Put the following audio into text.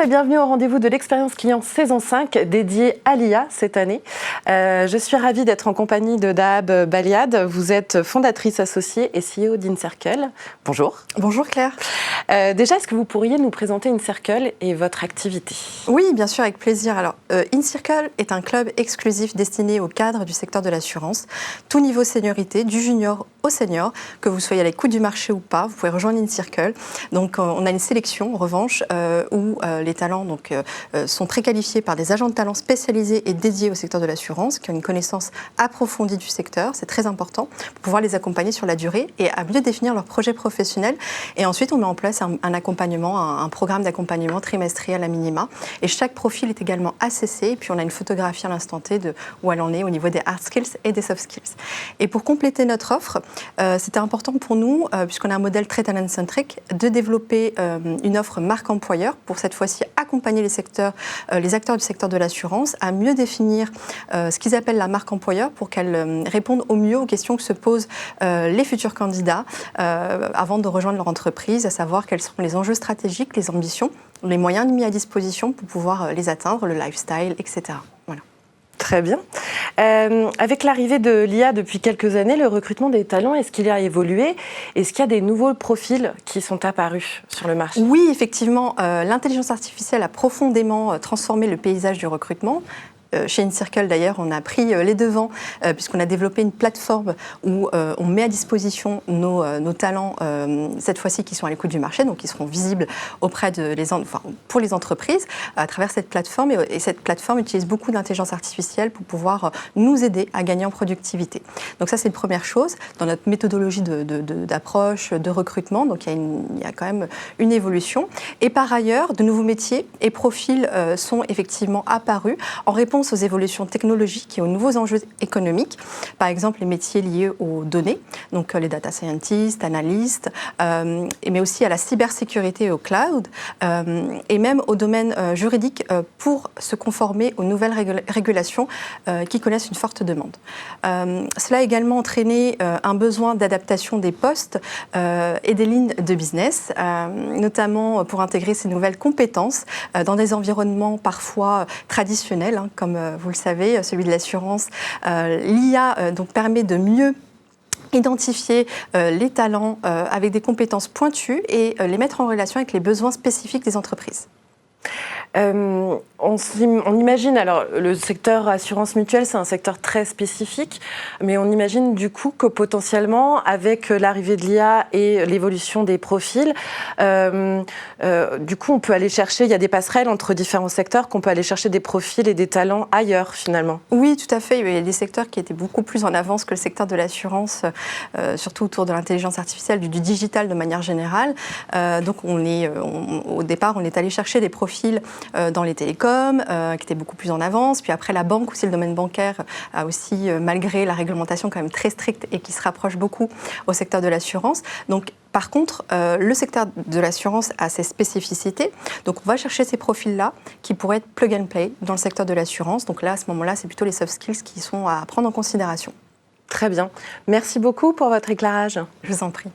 et bienvenue au rendez-vous de l'expérience client saison 5 dédiée à l'IA cette année. Je suis ravie d'être en compagnie de Dahab Baliad. Vous êtes fondatrice associée et CEO d'InCircle. Bonjour. Bonjour Claire. Déjà, est-ce que vous pourriez nous présenter InCircle et votre activité ? Oui, bien sûr, avec plaisir. Alors, InCircle est un club exclusif destiné aux cadres du secteur de l'assurance. Tout niveau seniorité, du junior au senior, que vous soyez à l'écoute du marché ou pas, vous pouvez rejoindre InCircle. Donc, on a une sélection, en revanche, où les talents sont préqualifiés par des agents de talent spécialisés et dédiés au secteur de l'assurance, qui ont une connaissance approfondie du secteur. C'est très important pour pouvoir les accompagner sur la durée et à mieux définir leur projet professionnel. Et ensuite, on met en place un accompagnement, un programme d'accompagnement trimestriel à minima. Et chaque profil est également assessé. Et puis, on a une photographie à l'instant T de où elle en est au niveau des hard skills et des soft skills. Et pour compléter notre offre, c'était important pour nous, puisqu'on a un modèle très talent-centric, de développer une offre marque employeur pour cette fois-ci accompagner les acteurs du secteur de l'assurance à mieux définir ce qu'ils appellent la marque employeur pour qu'elle réponde au mieux aux questions que se posent les futurs candidats avant de rejoindre leur entreprise, à savoir quels sont les enjeux stratégiques, les ambitions, les moyens mis à disposition pour pouvoir les atteindre, le lifestyle, etc. Voilà. Très bien. Avec l'arrivée de l'IA depuis quelques années, le recrutement des talents, est-ce qu'il a évolué ? Est-ce qu'il y a des nouveaux profils qui sont apparus sur le marché ? Oui, effectivement, l'intelligence artificielle a profondément transformé le paysage du recrutement. Chez InCircle, d'ailleurs, on a pris les devants puisqu'on a développé une plateforme où on met à disposition nos talents, cette fois-ci, qui sont à l'écoute du marché, donc qui seront visibles auprès pour les entreprises à travers cette plateforme. Et cette plateforme utilise beaucoup d'intelligence artificielle pour pouvoir nous aider à gagner en productivité. Donc ça, c'est une première chose dans notre méthodologie d'approche, de recrutement. Donc il y a quand même une évolution. Et par ailleurs, de nouveaux métiers et profils sont effectivement apparus en réponse aux évolutions technologiques et aux nouveaux enjeux économiques. Par exemple, les métiers liés aux données, donc les data scientists, analystes, mais aussi à la cybersécurité et au cloud, et même au domaine juridique pour se conformer aux nouvelles régulations qui connaissent une forte demande. Cela a également entraîné un besoin d'adaptation des postes et des lignes de business, notamment pour intégrer ces nouvelles compétences dans des environnements parfois traditionnels, comme vous le savez, celui de l'assurance. L'IA donc permet de mieux identifier les talents avec des compétences pointues et les mettre en relation avec les besoins spécifiques des entreprises. On imagine, alors le secteur assurance mutuelle, c'est un secteur très spécifique, mais on imagine du coup que potentiellement, avec l'arrivée de l'IA et l'évolution des profils, du coup on peut aller chercher, il y a des passerelles entre différents secteurs, qu'on peut aller chercher des profils et des talents ailleurs finalement. Oui, tout à fait. Il y a des secteurs qui étaient beaucoup plus en avance que le secteur de l'assurance, surtout autour de l'intelligence artificielle, du digital de manière générale. Donc au départ, on est allé chercher des profils dans les télécoms, qui étaient beaucoup plus en avance. Puis après, la banque, aussi le domaine bancaire, a aussi, malgré la réglementation quand même très stricte et qui se rapproche beaucoup au secteur de l'assurance. Donc, par contre, le secteur de l'assurance a ses spécificités. Donc, on va chercher ces profils-là qui pourraient être plug and play dans le secteur de l'assurance. Donc là, à ce moment-là, c'est plutôt les soft skills qui sont à prendre en considération. Très bien. Merci beaucoup pour votre éclairage. Je vous en prie.